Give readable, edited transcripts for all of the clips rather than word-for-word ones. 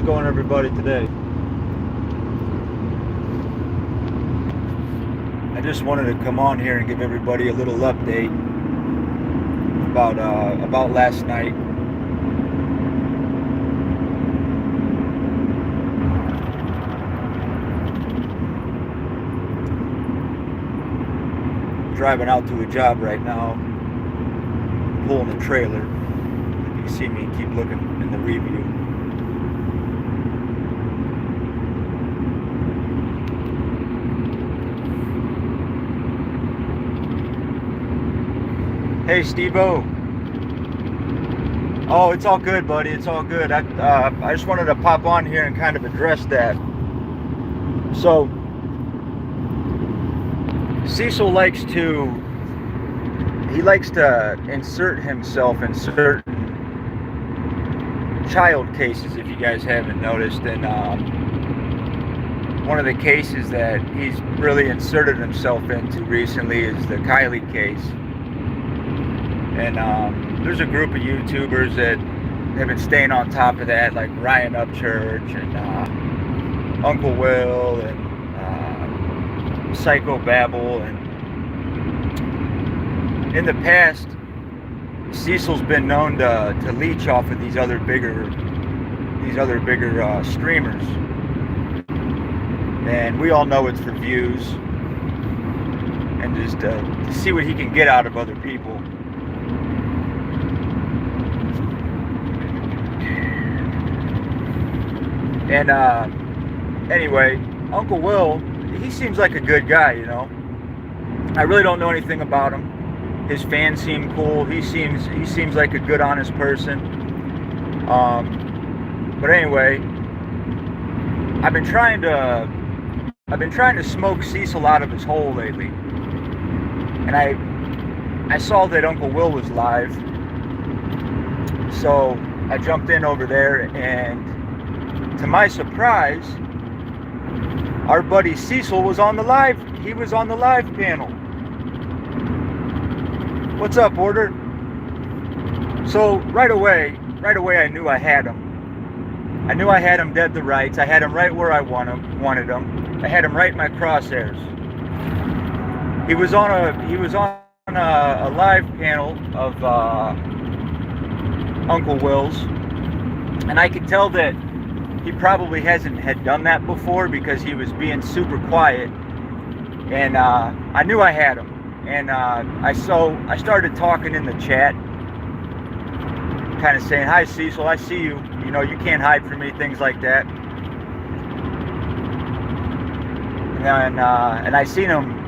How's it going, everybody, today? I just wanted to come on here and give everybody a little update about last night. Driving out to a job right now, pulling a trailer. You see me keep looking in the review. Hey, Steve-O. Oh, it's all good, buddy. It's all good. I just wanted to pop on here and kind of address that. So, Cecil likes to insert himself in certain child cases, if you guys haven't noticed. And one of the cases that he's really inserted himself into recently is the Kylie case. And there's a group of YouTubers that have been staying on top of that, like Ryan Upchurch and Uncle Will and Psycho Babble. And in the past, Cecil's been known to leech off of these other bigger streamers, and we all know it's for views and just to see what he can get out of other people. And anyway, Uncle Will, he seems like a good guy, you know. I really don't know anything about him. His fans seem cool. He seems like a good, honest person. But anyway, I've been trying to smoke Cecil out of his hole lately. And I saw that Uncle Will was live, so I jumped in over there, and to my surprise, our buddy Cecil was on the live. He was on the live panel. What's up, Order? So right away, I knew I had him. I knew I had him dead to rights. I had him right where I wanted him. I had him right in my crosshairs. He was on a live panel of Uncle Will's, and I could tell that he probably had done that before because he was being super quiet, and I knew I had him. And I started talking in the chat, kind of saying, "Hi, Cecil, I see you. You know, you can't hide from me," things like that. And I seen him.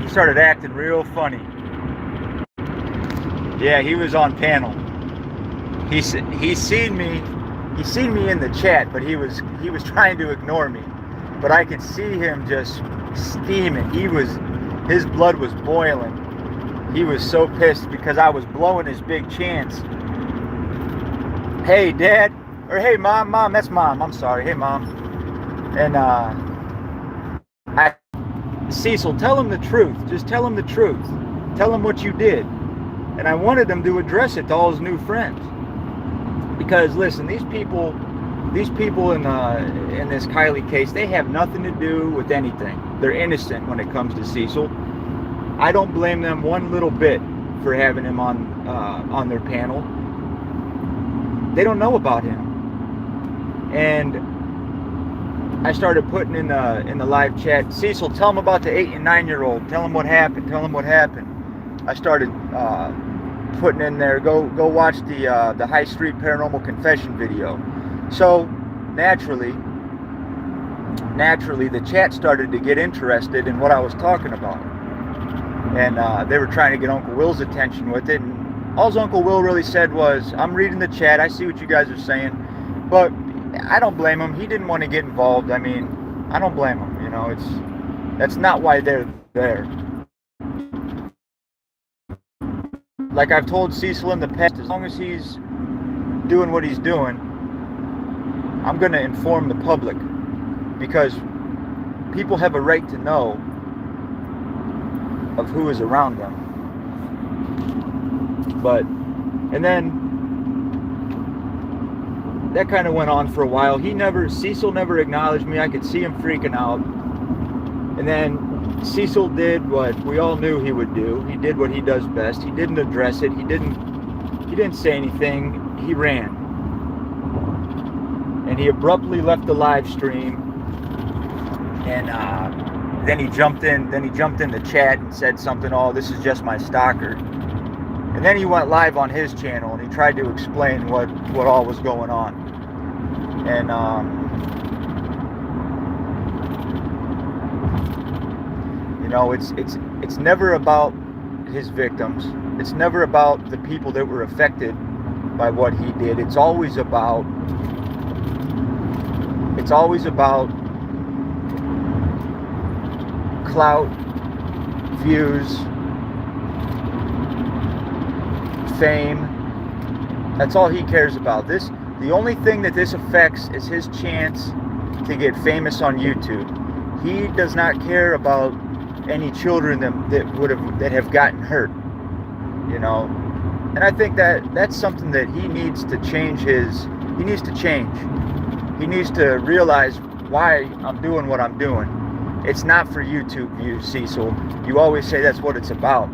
He started acting real funny. Yeah, he was on panel. He seen me in the chat, but he was trying to ignore me. But I could see him just steaming. His blood was boiling. He was so pissed because I was blowing his big chance. Hey, Dad, or hey, Mom, that's Mom. I'm sorry. Hey, Mom. And Cecil, tell him the truth. Just tell him the truth. Tell him what you did. And I wanted him to address it to all his new friends. Because listen, these people in this Kylie case, they have nothing to do with anything. They're innocent when it comes to Cecil. I don't blame them one little bit for having him on their panel. They don't know about him. And I started putting in the live chat, "Cecil, tell him about the 8 and 9-year-old. Tell him what happened. Tell him what happened." I started putting in there, go watch the High Street Paranormal Confession video. So naturally the chat started to get interested in what I was talking about, and they were trying to get Uncle Will's attention with it. And all Uncle Will really said was, "I'm reading the chat. I see what you guys are saying," but I don't blame him. He didn't want to get involved. I mean, I don't blame him. You know, that's not why they're there. Like I've told Cecil in the past, as long as he's doing what he's doing, I'm going to inform the public, because people have a right to know of who is around them. But, and then that kind of went on for a while. Cecil never acknowledged me. I could see him freaking out. And then Cecil did what we all knew he would do. He did what he does best. He didn't address it. He didn't say anything. He ran. And he abruptly left the live stream. And then he jumped in the chat and said something, "Oh, this is just my stalker." And then he went live on his channel and he tried to explain what all was going on. And you know, it's never about his victims. It's never about the people that were affected by what he did. It's always about clout, views, fame. That's all he cares about. The only thing that this affects is his chance to get famous on YouTube. He does not care about any children that have gotten hurt, you know. And I think that's something that he needs to change. He needs to change. He needs to realize why I'm doing what I'm doing. It's not for YouTube views, Cecil. You always say that's what it's about.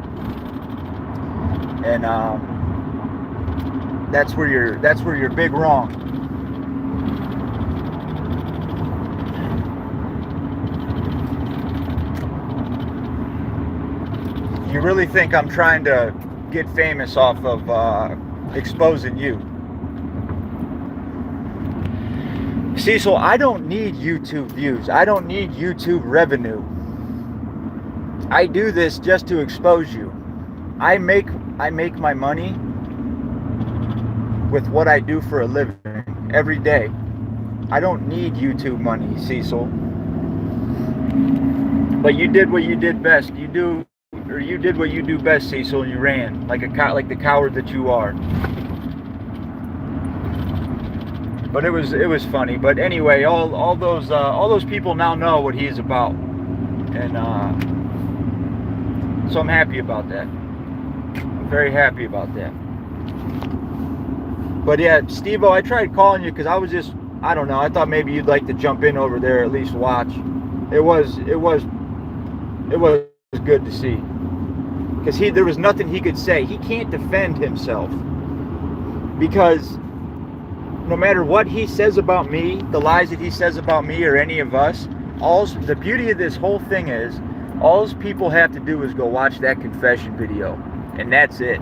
And that's where you're big wrong. You really think I'm trying to get famous off of exposing you? Cecil, I don't need YouTube views. I don't need YouTube revenue. I do this just to expose you. I make my money with what I do for a living every day. I don't need YouTube money, Cecil. But you did what you did best. You did what you do best, Cecil, and you ran like the coward that you are. But it was funny. But anyway, all those people now know what he's about, and so I'm happy about that. I'm very happy about that. But yeah, Steve-O, I tried calling you because I don't know, I thought maybe you'd like to jump in over there, at least watch. It was good to see. Because there was nothing he could say. He can't defend himself. Because no matter what he says about me, the lies that he says about me or any of us, the beauty of this whole thing is, all people have to do is go watch that confession video. And that's it.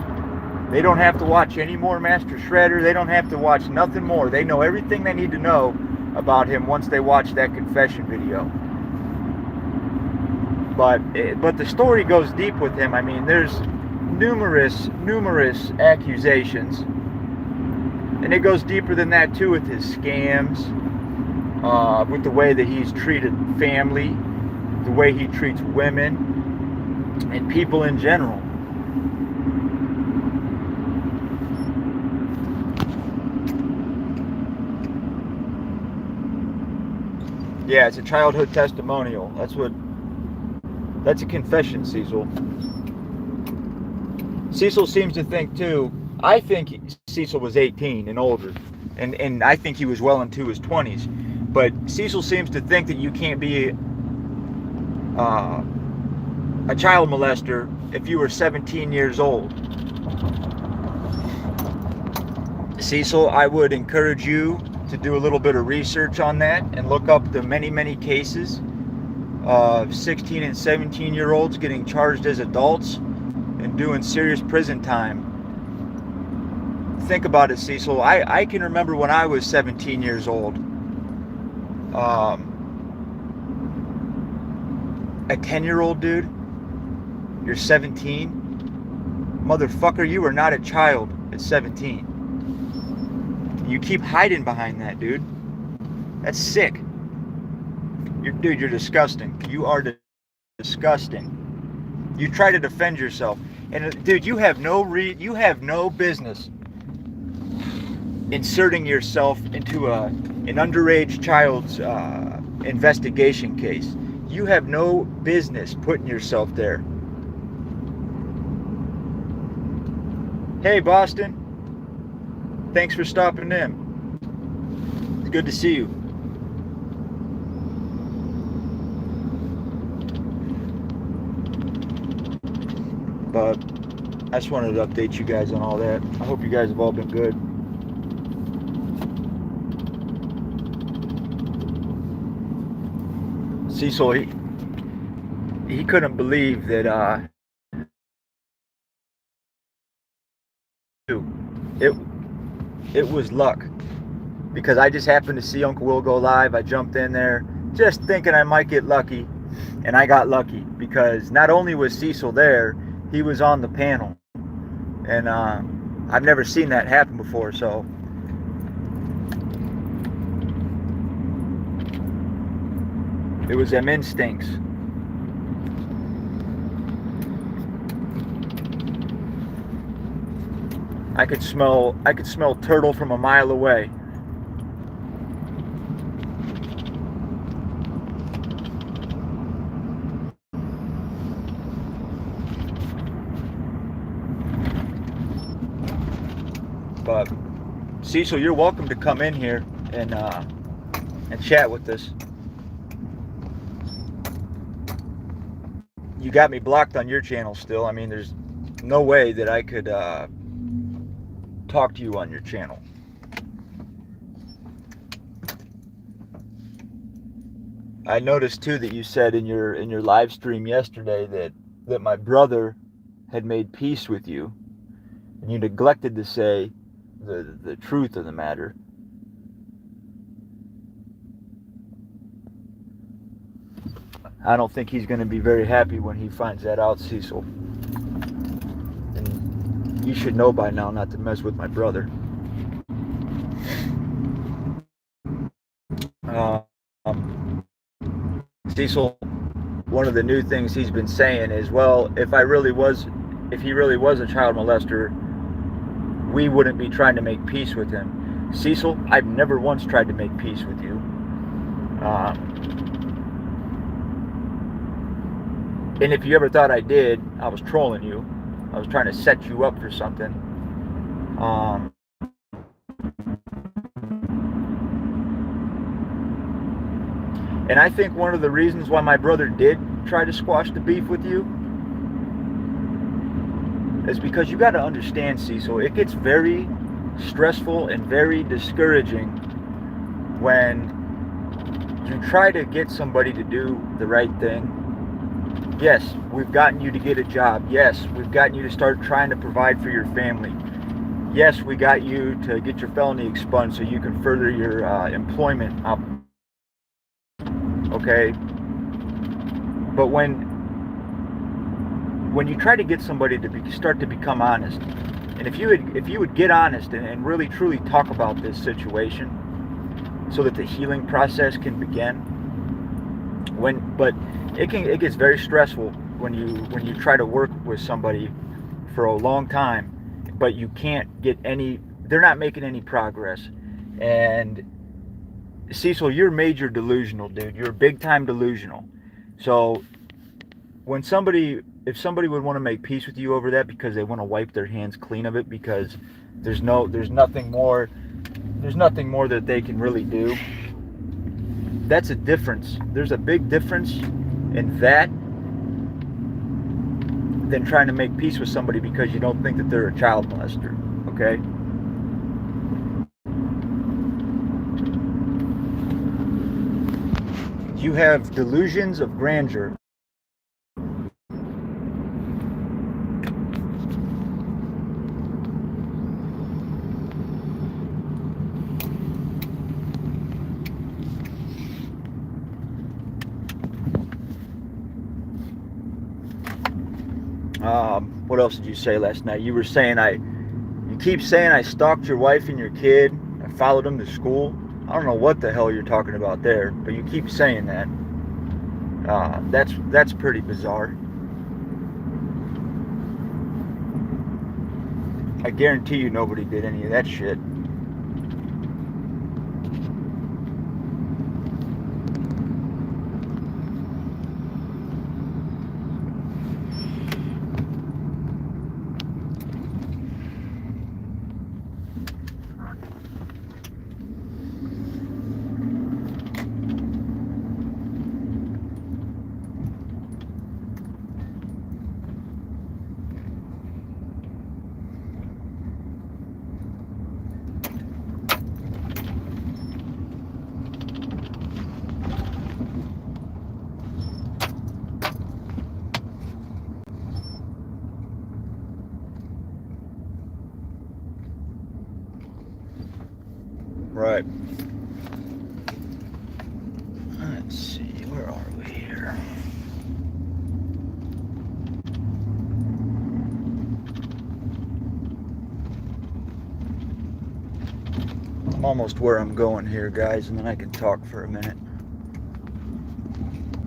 They don't have to watch any more Master Shredder. They don't have to watch nothing more. They know everything they need to know about him once they watch that confession video. But the story goes deep with him. I mean, there's numerous accusations. And it goes deeper than that too, with his scams, with the way that he's treated family, the way he treats women, and people in general. Yeah, it's a childhood testimonial. That's a confession, Cecil. Cecil seems to think too, I think Cecil was 18 and older, and I think he was well into his 20s. But Cecil seems to think that you can't be a child molester if you were 17 years old. Cecil, I would encourage you to do a little bit of research on that and look up the many cases of 16 and 17-year-olds getting charged as adults and doing serious prison time. Think about it, Cecil. I can remember when I was 17 years old. A 10-year-old dude, you're 17? Motherfucker, you are not a child at 17. You keep hiding behind that, dude. That's sick. Dude, you're disgusting. You are disgusting. You try to defend yourself. And dude, you have no business inserting yourself into an underage child's investigation case. You have no business putting yourself there. Hey, Boston. Thanks for stopping in. Good to see you. But I just wanted to update you guys on all that. I hope you guys have all been good. Cecil, he couldn't believe that it it was luck, because I just happened to see Uncle Will go live. I jumped in there just thinking I might get lucky, and I got lucky because not only was Cecil there, he was on the panel, and I've never seen that happen before. So it was them instincts. I could smell turtle from a mile away. But Cecil, you're welcome to come in here and chat with us. You got me blocked on your channel still. I mean, there's no way that I could talk to you on your channel. I noticed too that you said in your live stream yesterday that my brother had made peace with you, and you neglected to say the truth of the matter. I don't think he's going to be very happy when he finds that out, Cecil. And you should know by now not to mess with my brother. Cecil, one of the new things he's been saying is, well, if he really was a child molester, we wouldn't be trying to make peace with him. Cecil, I've never once tried to make peace with you. And if you ever thought I did, I was trolling you. I was trying to set you up for something. And I think one of the reasons why my brother did try to squash the beef with you is because you got to understand, Cecil, it gets very stressful and very discouraging when you try to get somebody to do the right thing. Yes, we've gotten you to get a job. Yes, we've gotten you to start trying to provide for your family. Yes, we got you to get your felony expunged so you can further your employment up. Okay? But when you try to get somebody to start to become honest, and if you would get honest and really truly talk about this situation so that the healing process can begin, but it gets very stressful when you try to work with somebody for a long time, but you can't get they're not making any progress. And Cecil, you're major delusional, dude. You're big time delusional. So if somebody would want to make peace with you over that because they want to wipe their hands clean of it, because there's nothing more that they can really do, that's a difference. There's a big difference in that than trying to make peace with somebody because you don't think that they're a child molester. Okay? You have delusions of grandeur. What else did you say last night? You were saying you keep saying I stalked your wife and your kid. I followed them to school. I don't know what the hell you're talking about there, but you keep saying that. That's pretty bizarre. I guarantee you nobody did any of that shit. Right. Let's see, where are we here? I'm almost where I'm going here, guys, and then I can talk for a minute.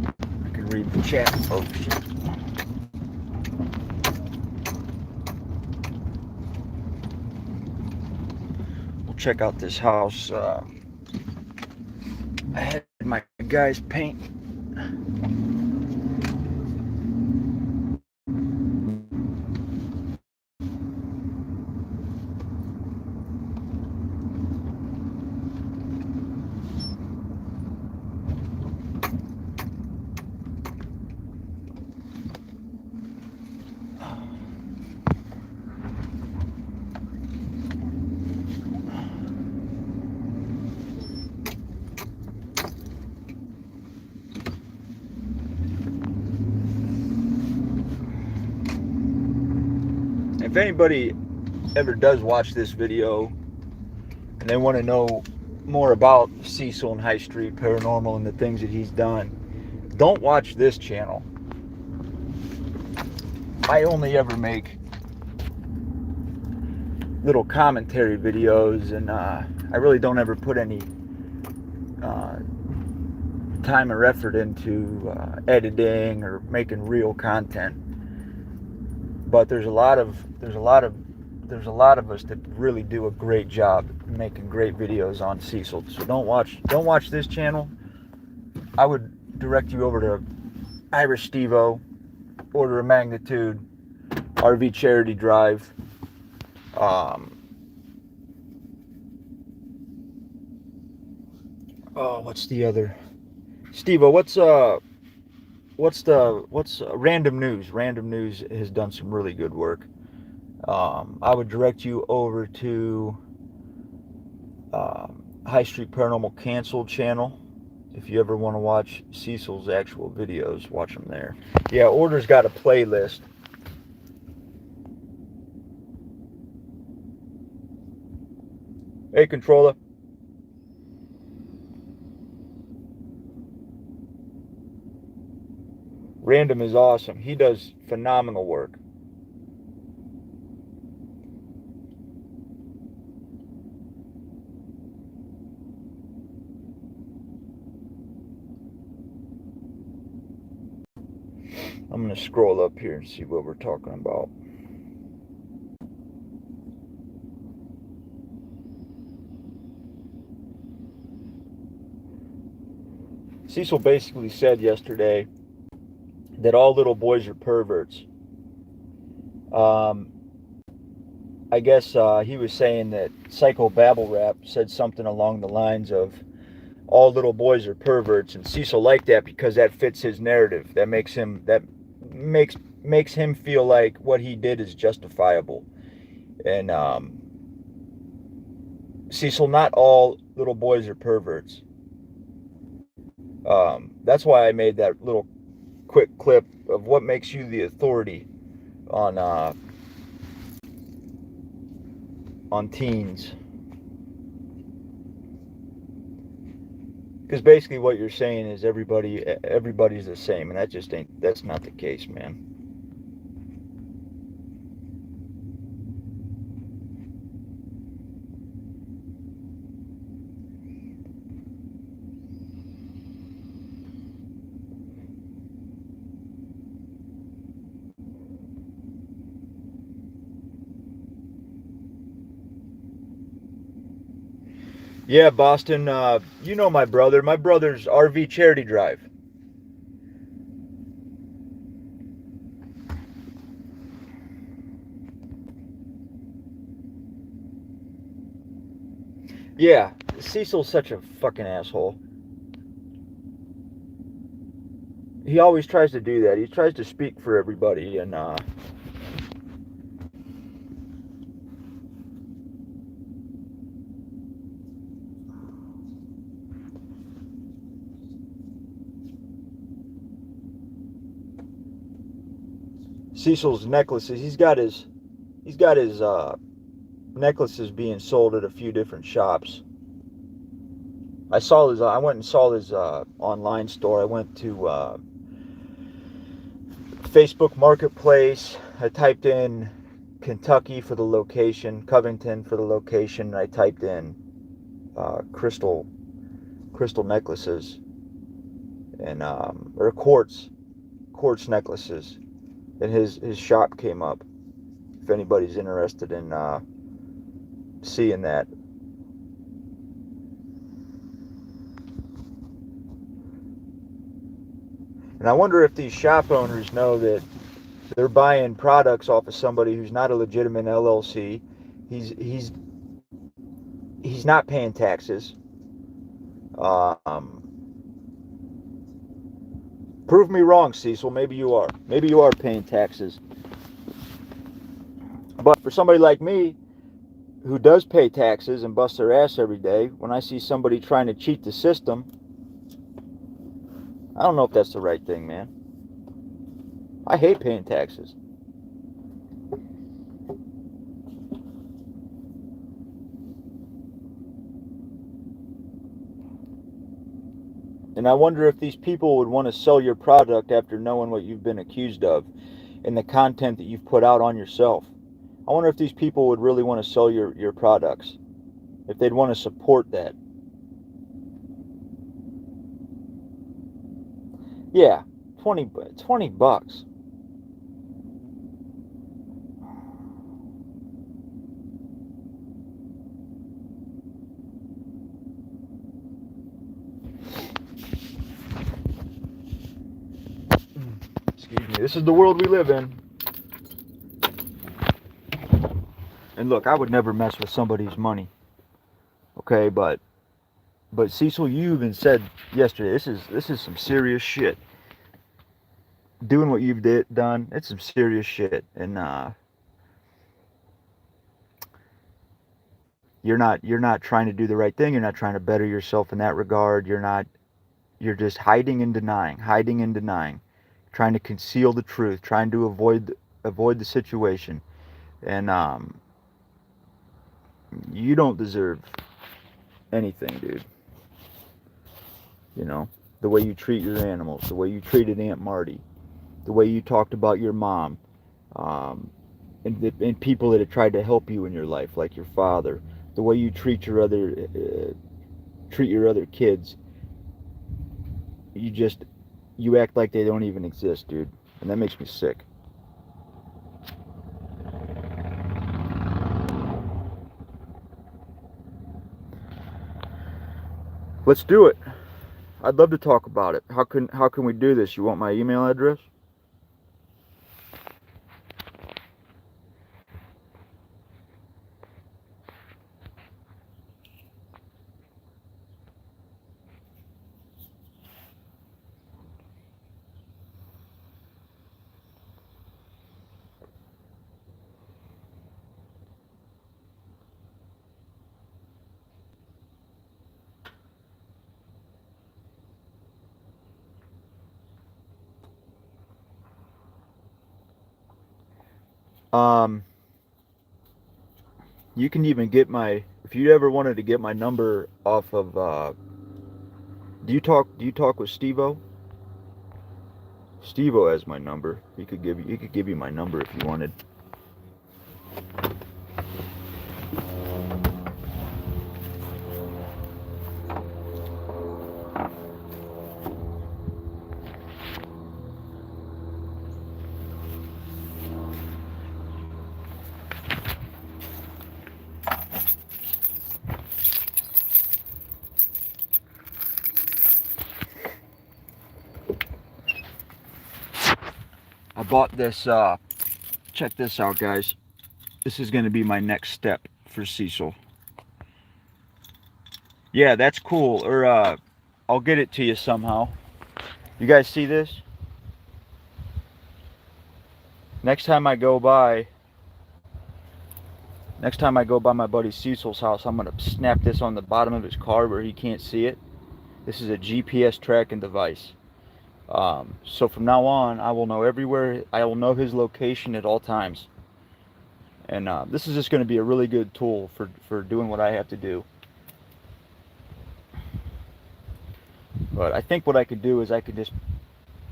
I can read the chat. Oh, shit. We'll check out this house. I had my guys paint. If anybody ever does watch this video and they want to know more about Cecil and High Street Paranormal and the things that he's done, don't watch this channel. I only ever make little commentary videos, and I really don't ever put any time or effort into editing or making real content. But there's a lot of us that really do a great job making great videos on Cecil. So don't watch this channel. I would direct you over to Irish Stevo, Order of Magnitude, RV Charity Drive. What's the other? Stevo, what's Random News? Random News has done some really good work. I would direct you over to High Street Paranormal Canceled channel. If you ever want to watch Cecil's actual videos, watch them there. Yeah, Order's got a playlist. Hey, controller. Random is awesome. He does phenomenal work. I'm going to scroll up here and see what we're talking about. Cecil basically said yesterday that all little boys are perverts. I guess he was saying that Psycho Babble Rap said something along the lines of all little boys are perverts, and Cecil liked that because that fits his narrative. That makes him feel like what he did is justifiable. And Cecil, not all little boys are perverts. That's why I made that little quick clip of what makes you the authority on teens. Because basically what you're saying is everybody's the same, and that's not the case, man. Yeah, Boston, you know my brother. My brother's RV Charity Drive. Yeah, Cecil's such a fucking asshole. He always tries to do that. He tries to speak for everybody, and Cecil's necklaces. He's got his necklaces being sold at a few different shops. I went and saw his online store. I went to Facebook Marketplace. I typed in Kentucky for the location, Covington for the location, and I typed in crystal necklaces and or quartz necklaces, and his shop came up. If anybody's interested in seeing that. And I wonder if these shop owners know that they're buying products off of somebody who's not a legitimate LLC. He's not paying taxes. Prove me wrong, Cecil. Maybe you are. Maybe you are paying taxes. But for somebody like me, who does pay taxes and busts their ass every day, when I see somebody trying to cheat the system, I don't know if that's the right thing, man. I hate paying taxes. And I wonder if these people would want to sell your product after knowing what you've been accused of and the content that you've put out on yourself. I wonder if these people would really want to sell your products, if they'd want to support that. Yeah, 20 bucks. Excuse me. This is the world we live in. And look, I would never mess with somebody's money. Okay, but Cecil, you even said yesterday, this is some serious shit. Doing what you've done, it's some serious shit. And you're not trying to do the right thing. You're not trying to better yourself in that regard. You're just hiding and denying, trying to conceal the truth, trying to avoid the situation. And you don't deserve anything, dude. You know, the way you treat your animals, the way you treated Aunt Marty, the way you talked about your mom, and people that have tried to help you in your life, like your father, the way you treat your other kids. You act like they don't even exist, dude, and that makes me sick. Let's do it. I'd love to talk about it. How can we do this? You want my email address? Um, you can even get if you ever wanted to get my number off of do you talk with Steve-O? Steve-O has my number. He could give you my number if you wanted. I bought this, check this out, guys. This is going to be my next step for Cecil. Yeah, that's cool. Or, I'll get it to you somehow. You guys see this? Next time I go by my buddy Cecil's house, I'm going to snap this on the bottom of his car where he can't see it. This is a GPS tracking device. So from now on, I will know everywhere. I will know his location at all times. And this is just going to be a really good tool for doing what I have to do. But I think what I could do is I could just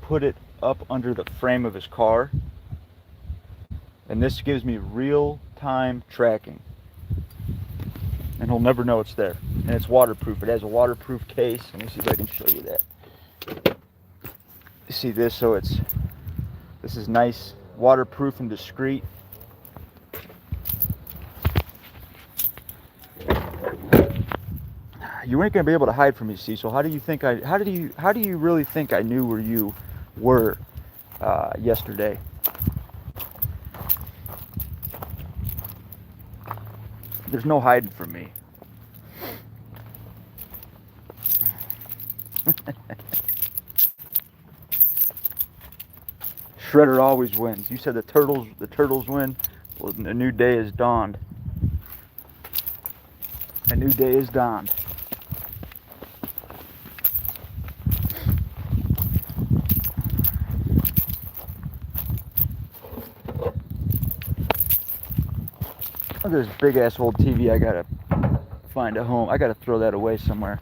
put it up under the frame of his car, and this gives me real-time tracking, and he'll never know it's there. And it's waterproof. It has a waterproof case. Let me see if I can show you that. You see this? So this is nice, waterproof and discreet. You ain't gonna be able to hide from me, Cecil. How do you really think I knew where you were yesterday? There's no hiding from me. Shredder always wins. You said the turtles win. Well, a new day has dawned. A new day has dawned. Look at this big ass old TV. I gotta find a home. I gotta throw that away somewhere.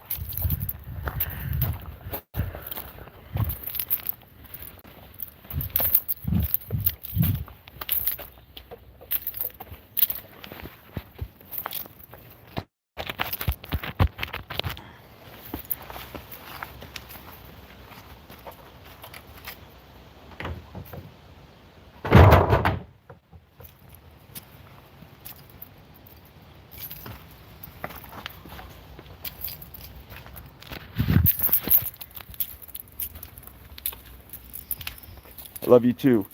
I love you too.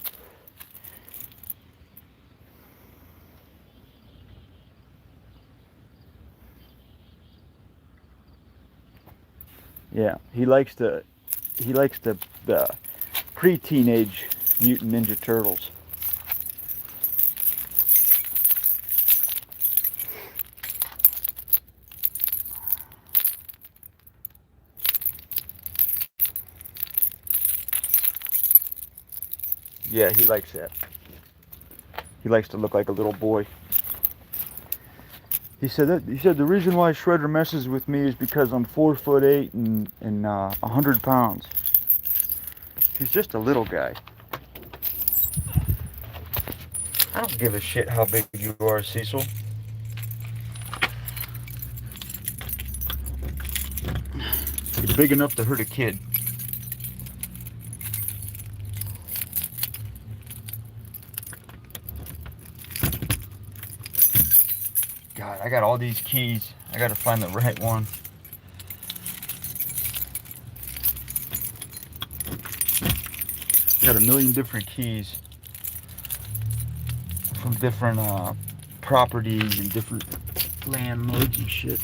Yeah, he likes the pre-teenage Mutant Ninja Turtles. Yeah, he likes that. He likes to look like a little boy. He said the reason why Shredder messes with me is because I'm 4'8" and 100 pounds. He's just a little guy. I don't give a shit how big you are, Cecil. You're big enough to hurt a kid. God, I got all these keys. I gotta find the right one. Got a million different keys from different properties and different landlords and shit.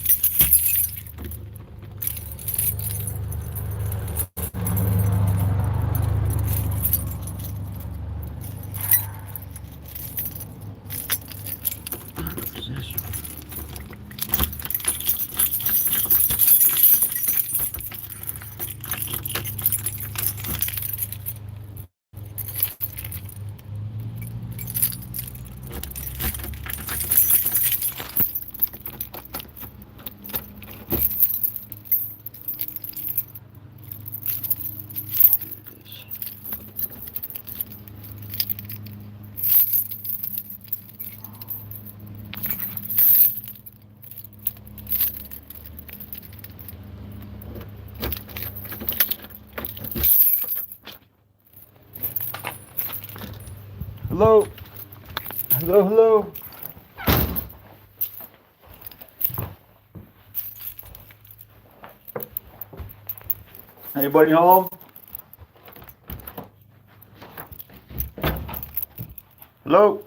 Hello? Hello, hello? Anybody home? Hello?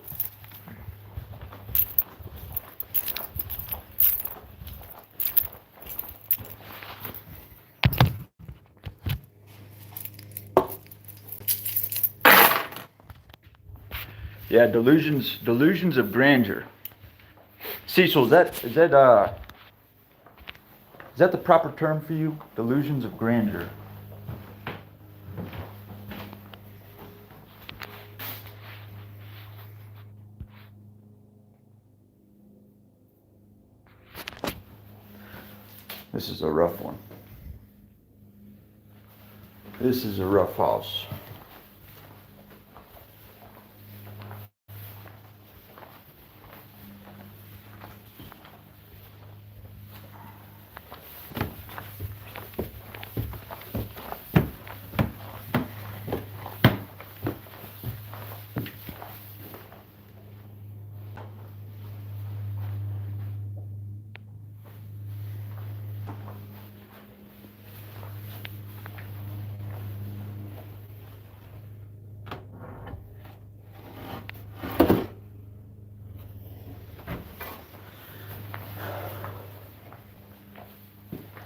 Yeah, delusions of grandeur. Cecil, is that the proper term for you? Delusions of grandeur. This is a rough one. This is a rough house.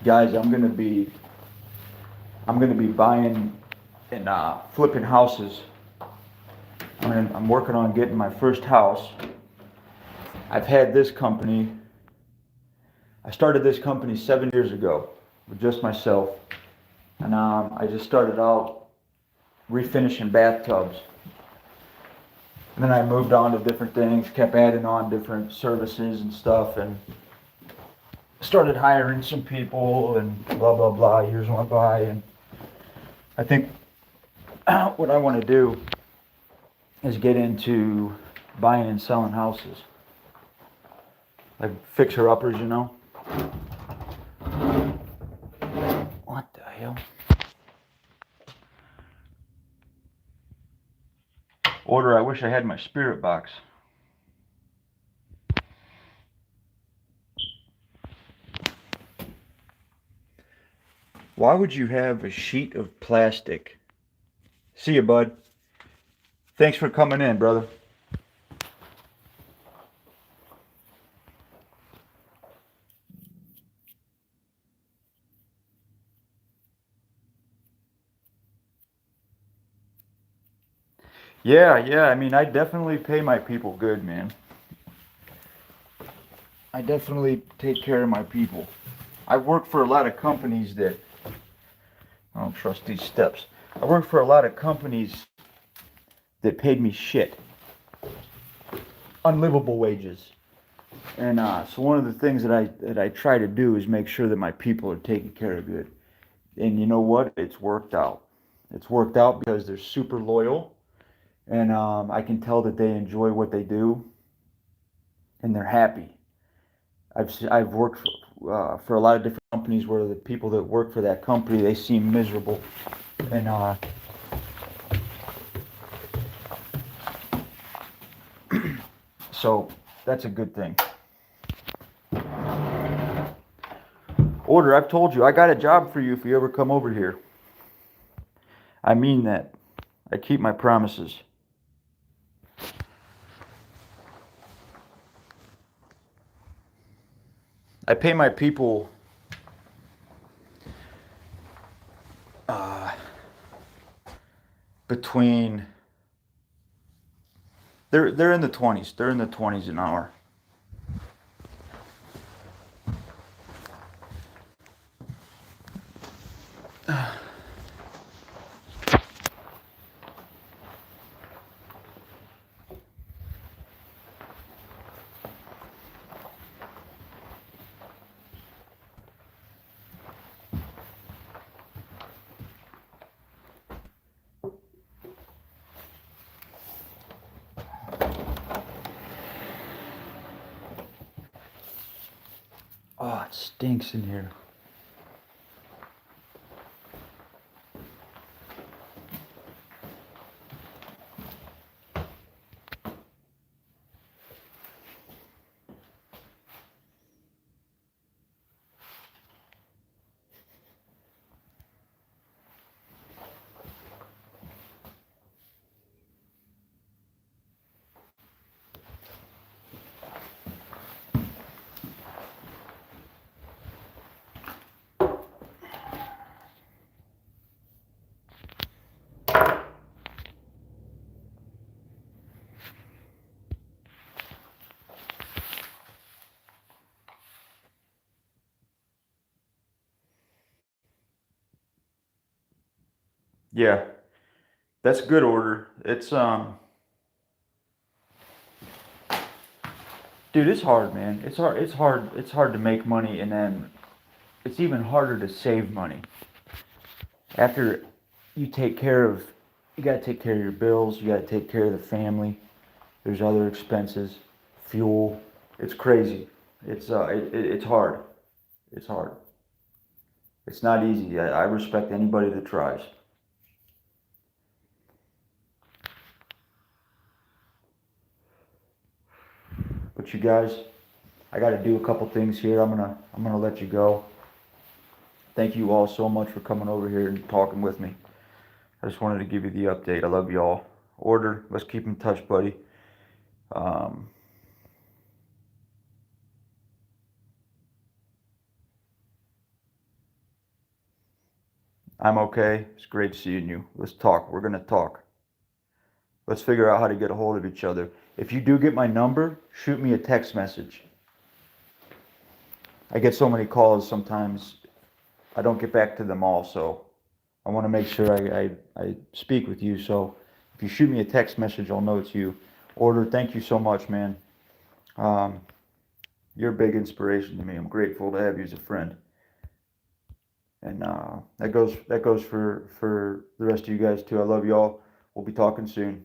Guys, I'm gonna be buying and flipping houses. I'm working on getting my first house. I've had this company. I started this company 7 years ago with just myself, and I just started out refinishing bathtubs. And then I moved on to different things, kept adding on different services and stuff, and started hiring some people and blah, blah, blah. Years went by, and I think what I want to do is get into buying and selling houses. Like fixer-uppers, you know? What the hell? Order, I wish I had my spirit box. Why would you have a sheet of plastic? See you, bud. Thanks for coming in, brother. Yeah, I mean, I definitely pay my people good, man. I definitely take care of my people. I work for a lot of companies that I don't trust these steps. I work for a lot of companies that paid me shit. Unlivable wages. And so one of the things that I try to do is make sure that my people are taken care of good. And you know what? It's worked out. It's worked out because they're super loyal, and I can tell that they enjoy what they do, and they're happy. I've worked for a lot of different companies where the people that work for that company, they seem miserable, and so that's a good thing. Order, I've told you, I got a job for you if you ever come over here. I mean that. I keep my promises. I pay my people between they're in the 20s. They're in the 20s an hour. Oh, it stinks in here. Yeah, that's good order. It's dude, it's hard, man. It's hard. It's hard. It's hard to make money, and then it's even harder to save money. After you got to take care of your bills. You got to take care of the family. There's other expenses, fuel. It's crazy. It's hard. It's hard. It's not easy. I respect anybody that tries. But you guys, I got to do a couple things here. I'm gonna let you go. Thank you all so much for coming over here and talking with me. I just wanted to give you the update. I love you all. Order. Let's keep in touch, buddy. Um, I'm okay. It's great seeing you. Let's talk. We're gonna talk. Let's figure out how to get a hold of each other. If you do get my number, shoot me a text message. I get so many calls sometimes. I don't get back to them all, so I want to make sure I speak with you. So if you shoot me a text message, I'll know it's you. Order, thank you so much, man. Um, you're a big inspiration to me. I'm grateful to have you as a friend. And that goes for the rest of you guys too. I love you all. We'll be talking soon.